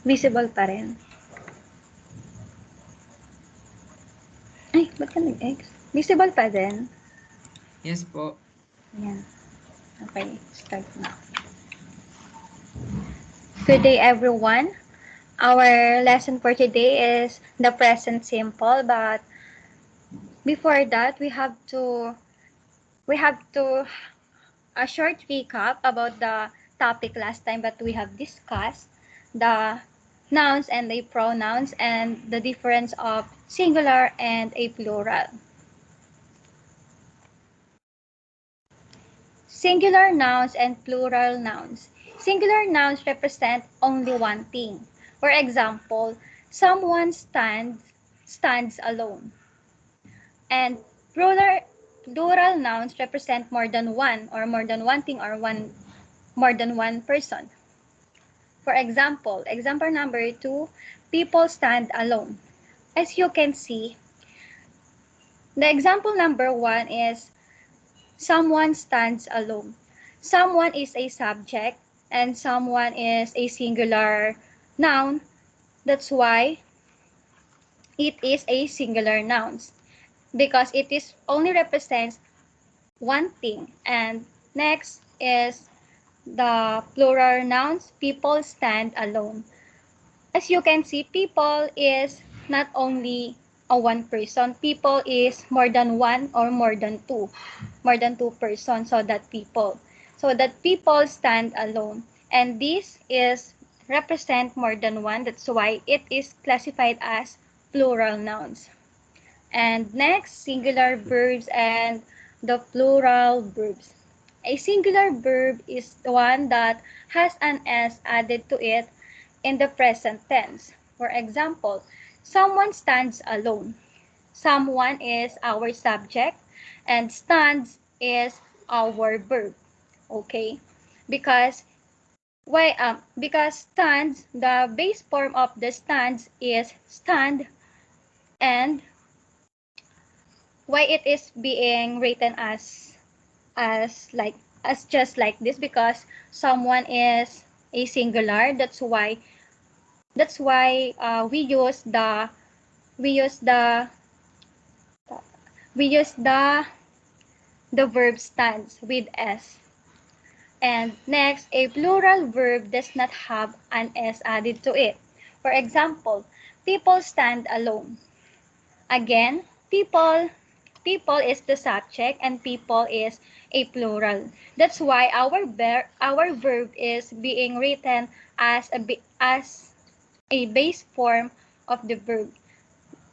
Visible pa rin. Ay, ba't ka nag-X? Visible pa din. Yes po. Ayan. Okay, start na. Good day, everyone. Our lesson for today is the present simple, but before that, we have to a short recap about the topic last time that we have discussed, the nouns and the pronouns and the difference of singular and a plural. Singular nouns and plural nouns. Singular nouns represent only one thing. For example, someone stands alone. And plural nouns represent more than one or more than one thing or more than one person. For example number 2, people stand alone. As you can see, the example number 1 is someone stands alone. Someone is a subject and someone is a singular noun. That's why it is a singular noun because it is only represents one thing. And next is the plural nouns, people stand alone. As you can see, people is not only a one person. People is more than one or more than two. More than two persons, so that people. So that people stand alone. And this is represent more than one. That's why it is classified as plural nouns. And next, singular verbs and the plural verbs. A singular verb is the one that has an S added to it in the present tense. For example, someone stands alone. Someone is our subject and stands is our verb. Okay? Because because stands, the base form of the stands is stand, and why it is being written as just like this because someone is a singular. That's why we use the we use the verb stands with s. And next, a plural verb does not have an s added to it. For example, people stand alone. Again, people is the subject and people is a plural. That's why our verb is being written as a base form of the verb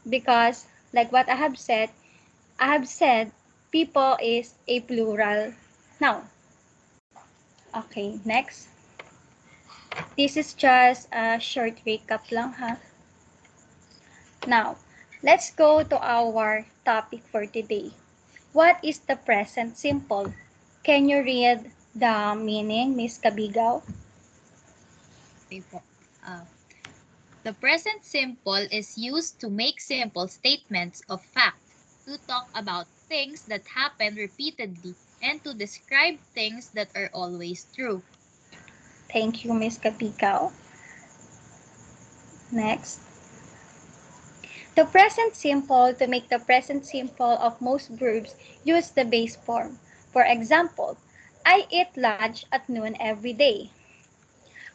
because like what I have said people is a plural noun. Okay, next. This is just a short recap lang ha. Now, let's go to our topic for today. What is the present simple? Can you read the meaning, Miss Kabigaw? Okay po. The present simple is used to make simple statements of fact, to talk about things that happen repeatedly, and to describe things that are always true. Thank you, Miss Kabigaw. Next. The present simple, to make the present simple of most verbs, use the base form. For example, I eat lunch at noon every day.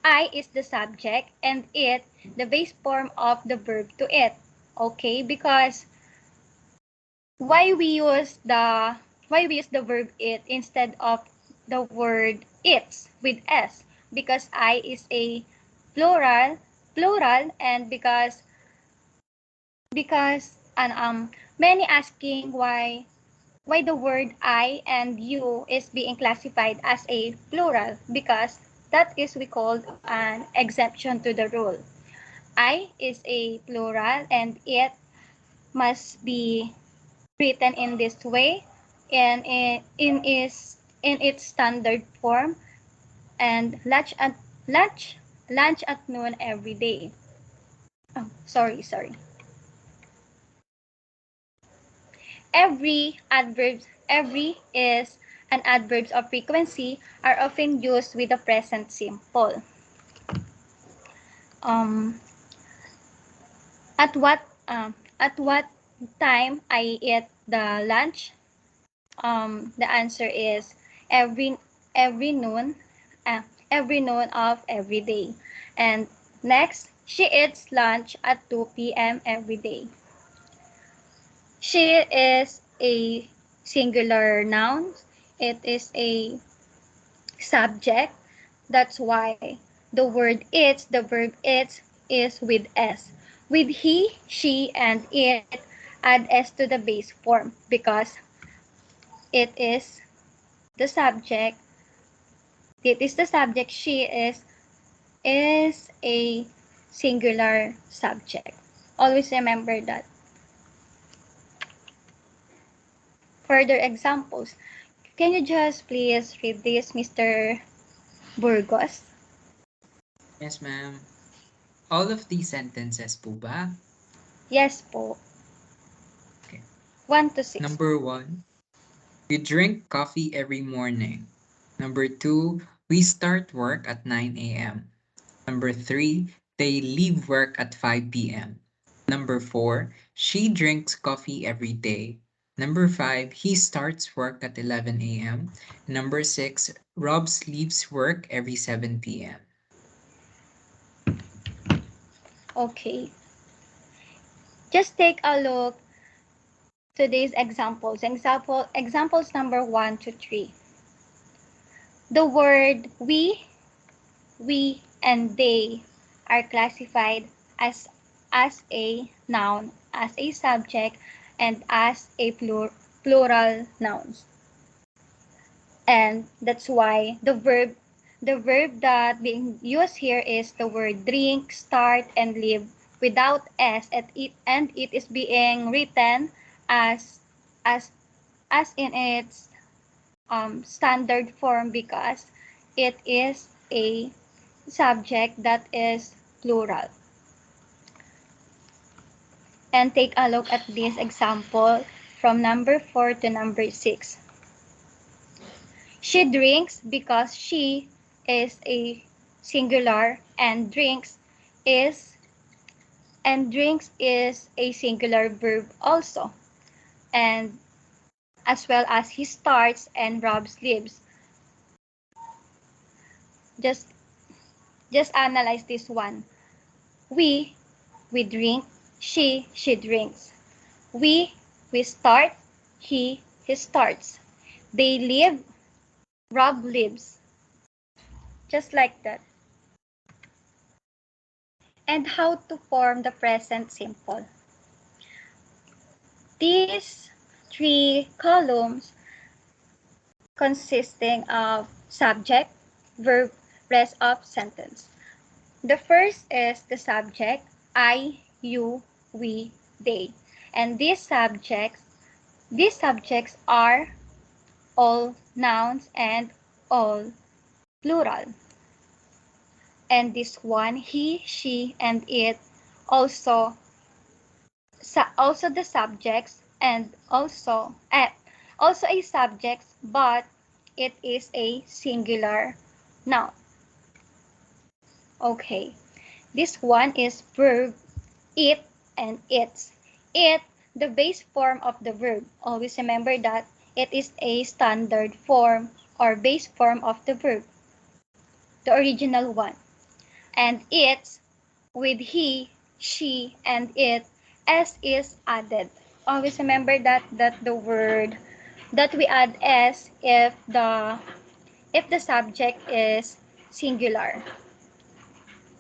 I is the subject and it the base form of the verb to eat. Okay, because why we use the verb eat instead of the word eats with s? Because I is a plural, and because many asking why the word I and you is being classified as a plural, because that is we called an exception to the rule. I is a plural and it must be written in this way in its standard form, and lunch at noon every day. Oh, sorry. Every is an adverbs of frequency are often used with the present simple. um, at what at what time I eat the lunch? The answer is every every noon, uh, every noon of every day. And next, she eats lunch at 2 p.m. every day. She is a singular noun. It is a subject. That's why the word eats, the verb eats, is with S. With he, she, and it, add S to the base form because it is the subject. It is the subject. She is a singular subject. Always remember that. Further examples. Can you just please read this, Mr. Burgos? Yes, ma'am. All of these sentences po ba? Yes po. Okay. 1 to 6. Number 1, we drink coffee every morning. Number 2, we start work at 9 a.m. Number 3, they leave work at 5 p.m. Number 4, she drinks coffee every day. Number 5, he starts work at 11 a.m. Number 6, Rob leaves work every 7 p.m. Okay. Just take a look to these examples. Examples number 1 to 3. The word we, and they are classified as a noun, as a subject, and as a plural nouns. And that's why the verb that being used here is the word drink, start, and live without s, and it is being written as as as in its standard form because it is a subject that is plural. And take a look at this example from number 4 to number 6. She drinks because she is a singular, and is drinks is a singular verb also. And as well as he starts and Rob's lives. Just just analyze this one. We drink, she drinks. We start, he starts. They live, Rob lives. Just like that. And how to form the present simple. These three columns consisting of subject, verb, rest of sentence. The first is the subject, I, you, we, they. And these subjects are all nouns and all plural. And this one, he, she, and it, also also the subjects, and also a subject, but it is a singular noun. Okay, this one is verb, it and its. It, the base form of the verb. Always remember that it is a standard form or base form of the verb, the original one. And its, with he, she, and it, s is added. Always remember that the word that we add s if the subject is singular,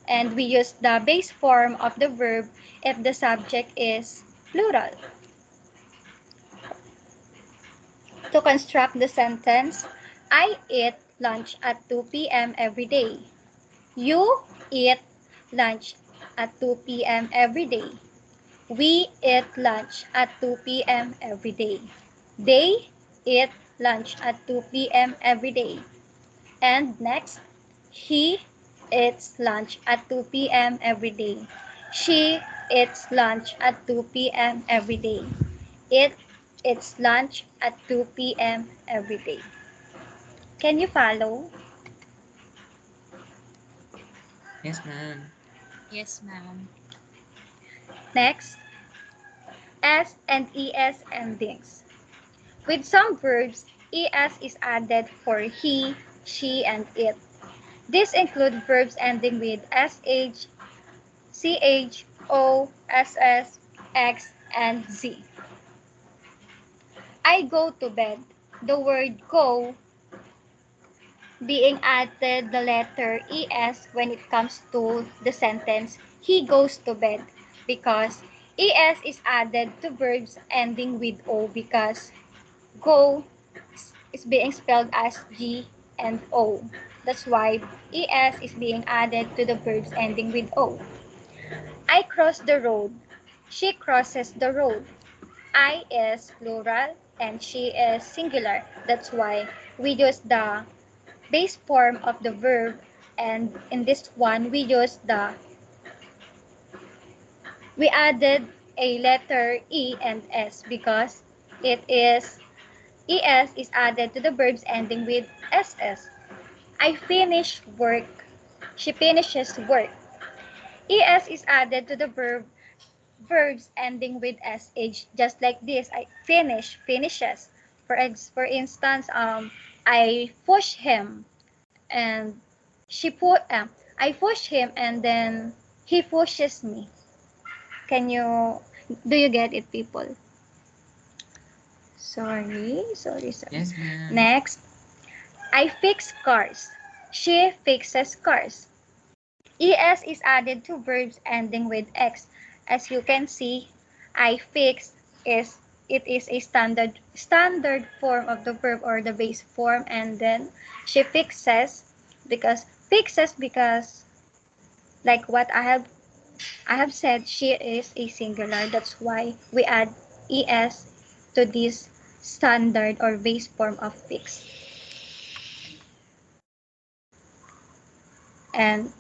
and we use the base form of the verb if the subject is plural. To construct the sentence, I eat lunch at 2 p.m. every day. You eat lunch at 2 p.m. every day. We eat lunch at 2 p.m. every day. They eat lunch at 2 p.m. every day. And next, he eats lunch at 2 p.m. every day. She eats lunch at 2 p.m. every day. It eats lunch at 2 p.m. every day. Can you follow? Yes, ma'am. Yes, ma'am. Next, S and ES endings. With some verbs, ES is added for he, she, and it. These include verbs ending with SH, CH, O, SS, X, and Z. I go to bed. The word go being added the letter ES when it comes to the sentence, he goes to bed, because ES is added to verbs ending with O because go is being spelled as G and O. That's why ES is being added to the verbs ending with O. I cross the road. She crosses the road. I is plural and she is singular. That's why we use the base form of the verb, and in this one we added a letter E and S because it is ES is added to the verbs ending with SS. I finish work. She finishes work. ES is added to the verbs ending with SH, just like this. I finish, finishes. For instance, I push him and I push him and then he pushes me. Can you do you get it, people? Sorry. Yes, ma'am. Next, I fix cars. She fixes cars. ES is added to verbs ending with X. As you can see, I fix is it is a standard form of the verb or the base form, and then she fixes because like what I have said, she is a singular. That's why we add ES to this standard or base form of fix. And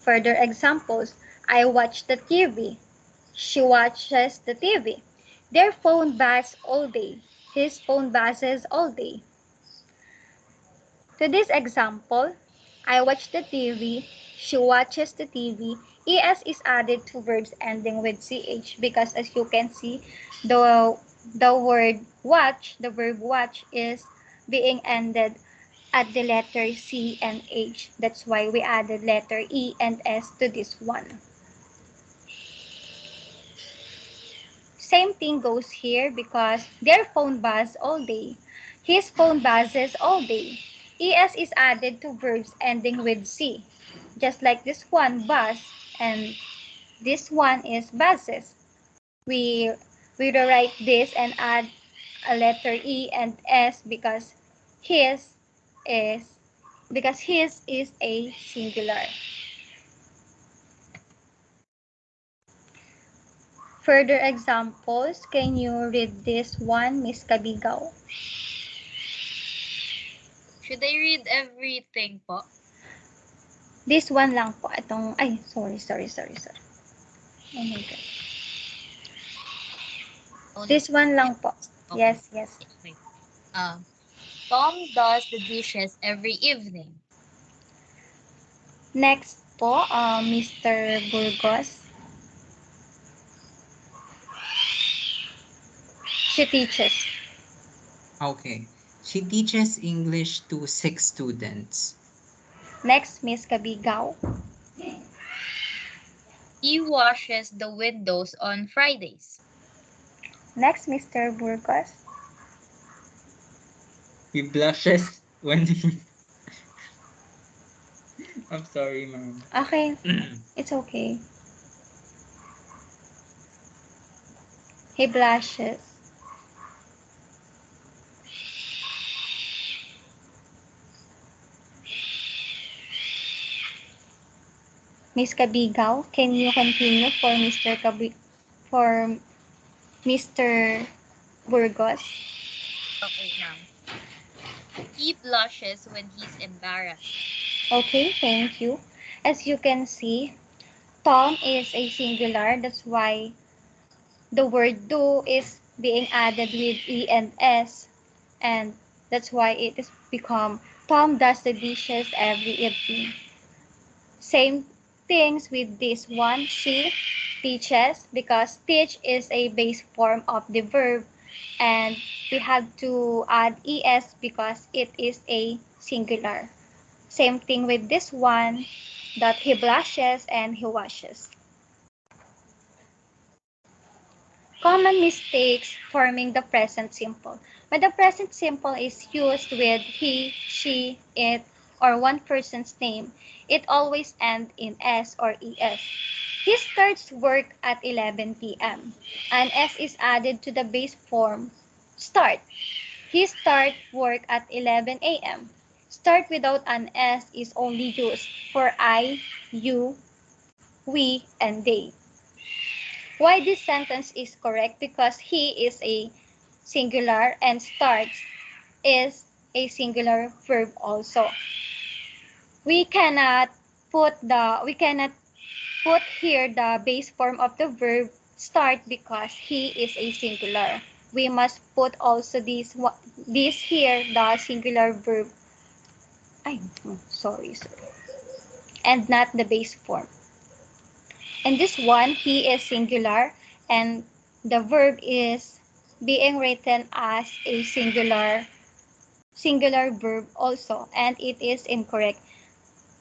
further examples, I watch the TV. She watches the TV. Their phone buzz all day. His phone buzzes all day. To this example, I watch the TV. She watches the TV. ES is added to verbs ending with CH because as you can see, the word watch, the verb watch is being ended at the letter C and H. That's why we added letter E and S to this one. Same thing goes here because their phone buzz all day. His phone buzzes all day. ES is added to verbs ending with C. Just like this one, buzz, and this one is buzzes. We we rewrite this and add a letter E and S his is his is a singular. Further examples, can you read this one, Miss Kabigaw? Should I read everything po? This one lang po. Sorry. Oh my God. Only This one lang po. okay. Yes. Wait. Um, Tom does the dishes every evening. Next po, Mr. Burgos. She teaches. Okay. She teaches English to 6 students. Next, Miss Kabigaw. He washes the windows on Fridays. Next, Mr. Burgos. He blushes when he... I'm sorry, ma'am. Okay, it's okay. He blushes. Miss Kabigaw, can you continue for for Mr. Burgos? Okay, ma'am. He blushes when he's embarrassed. Okay, thank you. As you can see, Tom is a singular. That's why the word do is being added with E and S. And that's why it is become Tom does the dishes every evening. Same things with this one. She teaches because teach is a base form of the verb, and we have to add es because it is a singular. Same thing with this one, that he blushes and he washes. Common mistakes forming the present simple. When the present simple is used with he, she, it, or one person's name, it always ends in s or es. He starts work at 11 p.m. An s is added to the base form start. He start work at 11 a.m. Start without an s is only used for I, you, we, and they. Why this sentence is correct? Because he is a singular and starts is a singular verb also. We cannot we cannot put here the base form of the verb start because he is a singular. We must put also this here, the singular verb. Sorry. And not the base form. And this one, he is singular, and the verb is being written as a singular verb also, and it is incorrect.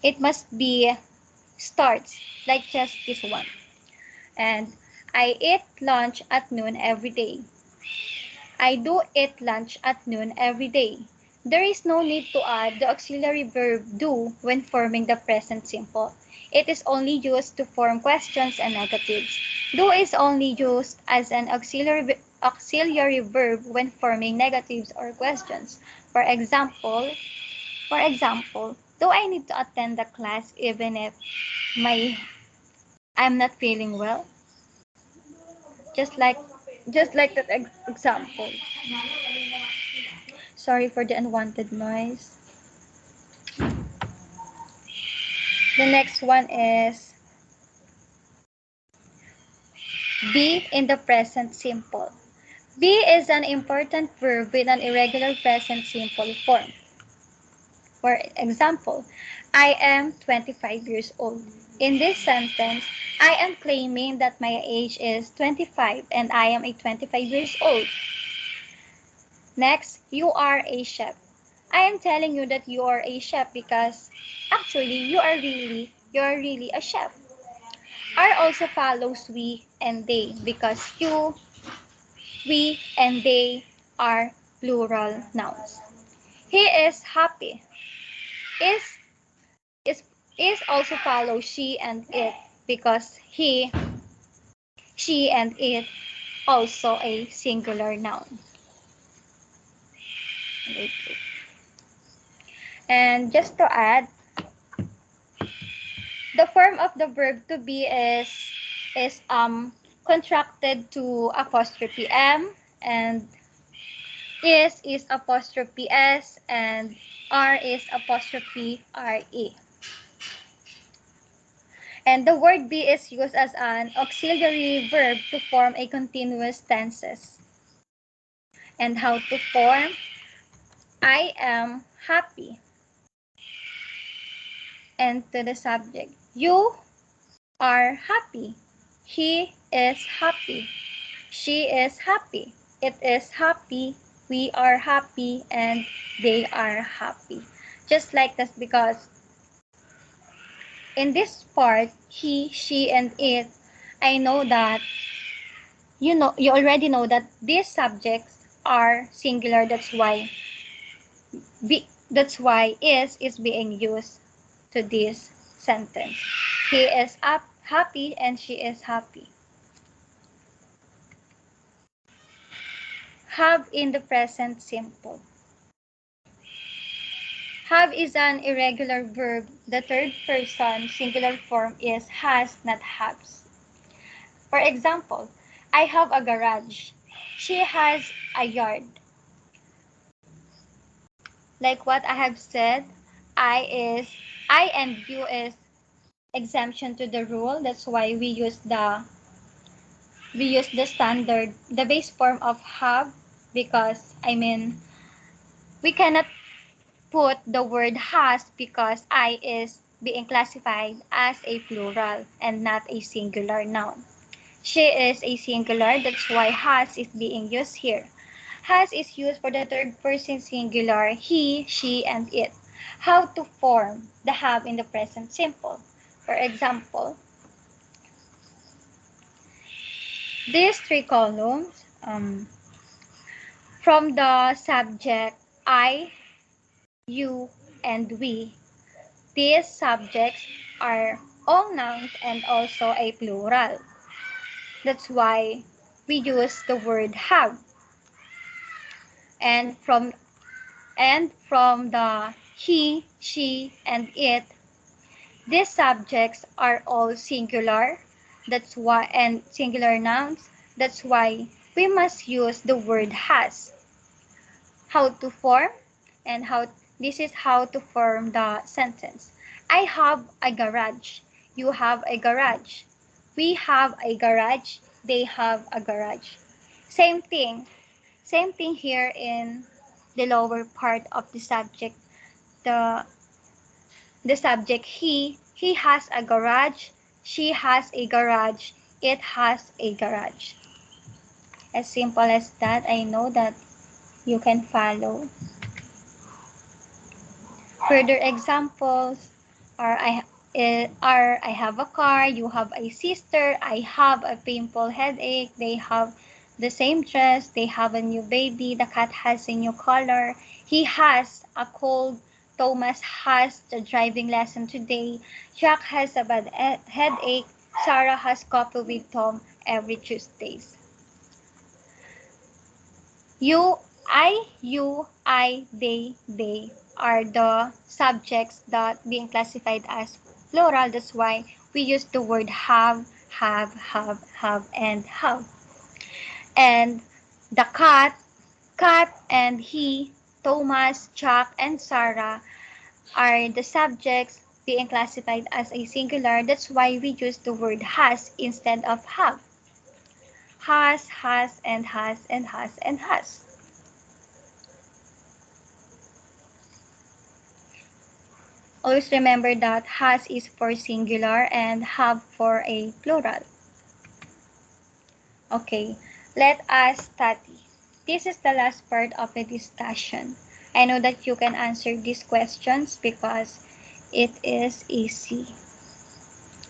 It must be starts, like just this one. And I eat lunch at noon every day. I do eat lunch at noon every day. There is no need to add the auxiliary verb do when forming the present simple. It is only used to form questions and negatives. Do is only used as an auxiliary verb when forming negatives or questions. For example, do I need to attend the class even if my I'm not feeling well? Just like that example. Sorry for the unwanted noise. The next one is be in the present simple. Be is an important verb with an irregular present simple form. For example, I am 25 years old. In this sentence, I am claiming that my age is 25 and I am a 25 years old. Next, you are a chef. I am telling you that you are a chef because actually you are really a chef. Are also follows we and they because you, we, and they are plural nouns. He is happy. Is is is also follows she and it because he, she, and it also a singular noun. And just to add, the form of the verb to be is contracted to apostrophe m, and is apostrophe s, and r is apostrophe re. And the word be is used as an auxiliary verb to form a continuous tenses. And how to form? I am happy. And to the subject, you are happy. He is happy. She is happy. It is happy. We are happy. And they are happy. Just like this, because in this part, he, she, and it, I know that you already know that these subjects are singular. That's why is being used to this sentence. He is happy and she is happy. Have in the present simple. Have is an irregular verb. The third person singular form is has, not haves. For example, I have a garage. She has a yard. Like what I have said, I and you is exemption to the rule. That's why we use the base form of have, because we cannot put the word has because I is being classified as a plural and not a singular noun. She is a singular, that's why has is being used here. Has is used for the third person singular, he, she, and it. How to form the have in the present simple. For example, these three columns, from the subject I, you, and we, these subjects are all nouns and also a plural. That's why we use the word have. And from the he, she, and it, these subjects are all singular. That's why and singular nouns. That's why we must use the word has. How to form and how this is how to form the sentence. I have a garage. You have a garage. We have a garage. They have a garage. Same thing. Same thing here in the lower part of the subject. The the subject he has a garage, she has a garage, it has a garage. As simple as that, I know that you can follow. Further examples are I have a car, you have a sister, I have a painful headache, they have the same dress, they have a new baby, the cat has a new color, he has a cold, Thomas has the driving lesson today, Jack has a bad headache, Sarah has coffee with Tom every Tuesdays. They are the subjects that being classified as plural. That's why we use the word have, and have. And the cat and he, Thomas, Chuck, and Sarah are the subjects being classified as a singular. That's why we use the word has instead of have. Has, and has, and has, and has. Always remember that has is for singular and have for a plural. Okay, let us study. This is the last part of the discussion. I know that you can answer these questions because it is easy.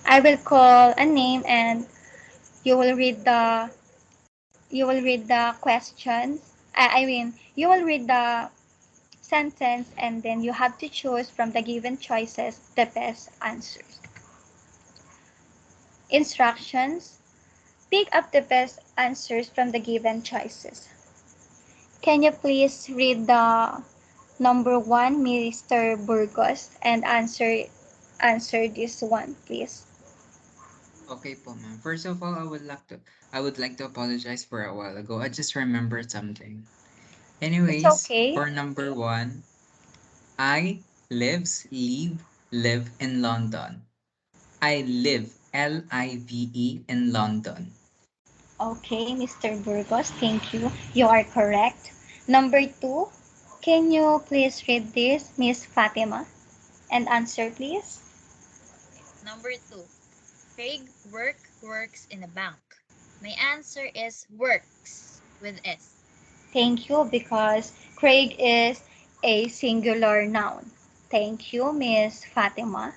I will call a name and you will read the questions. You will read the sentence and then you have to choose from the given choices the best answers. Instructions. Pick up the best answers from the given choices. Can you please read the number 1, Mr. Burgos, and answer this one, please? Okay po, ma'am. First of all, I would like to apologize for a while ago. I just remembered something. It's Anyways, okay. for number 1, live in London. I live, Live, in London. Okay, Mr. Burgos, thank you. You are correct. Number 2, can you please read this, Miss Fatima, and answer, please? Number 2. Craig works in a bank. My answer is works with S. Thank you, because Craig is a singular noun. Thank you, Miss Fatima.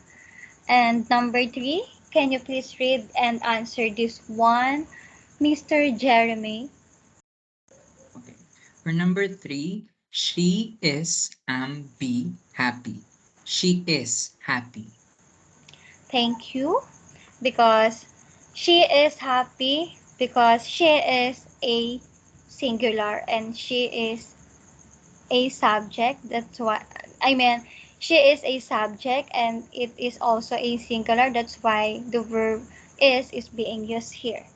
And number 3, can you please read and answer this one, Mr. Jeremy? Okay. For number 3, she is be happy. She is happy. Thank you, because she is happy because she is a singular and she is a subject. That's what I mean. She is a subject and it is also a singular. That's why the verb is being used here.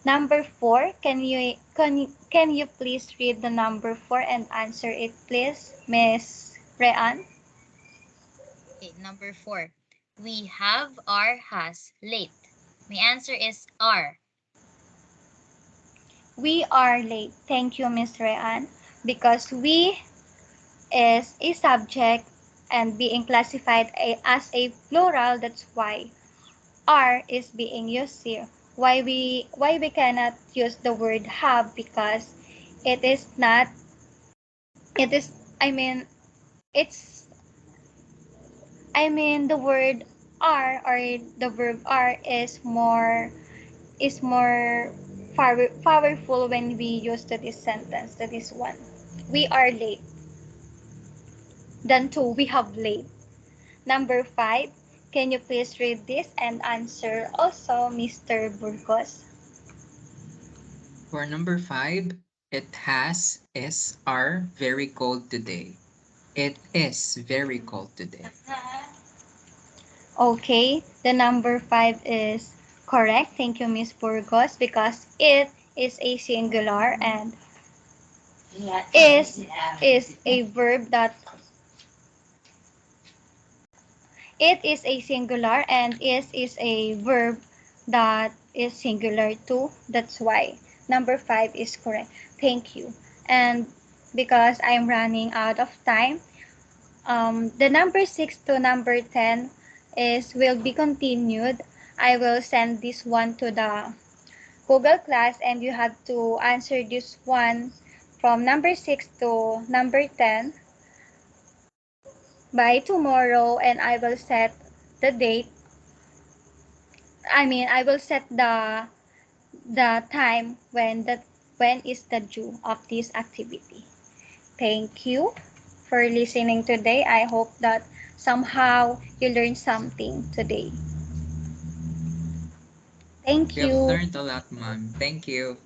Number 4, can you please read the number 4 and answer it, please, Miss Rean? Okay, number 4. We have our has late. My answer is are. We are late. Thank you, Miss Rean, because we is a subject and being classified as a plural. That's why are is being used here. Why we cannot use the word have, because it is not it is I mean it's the word are, or the verb are, is more powerful when we use to this sentence, to this one. We are late than to we have late. Number 5, can you please read this and answer also, Mr. Burgos? For number 5, it has is are very cold today. It is very cold today. Okay, the number 5 is correct. Thank you, Miss Burgos, because it is a singular, and is a verb that it is a singular, and is a verb that is singular too. That's why number 5 is correct. Thank you. And because I'm running out of time, the number 6 to number 10 is will be continued. I will send this one to the Google class, and you have to answer this one from number 6 to number 10 by tomorrow, and I will set the date. I will set the time when is the due of this activity. Thank you for listening today. I hope that somehow you learned something today. Thank We have you. learned a lot, ma'am. Thank you.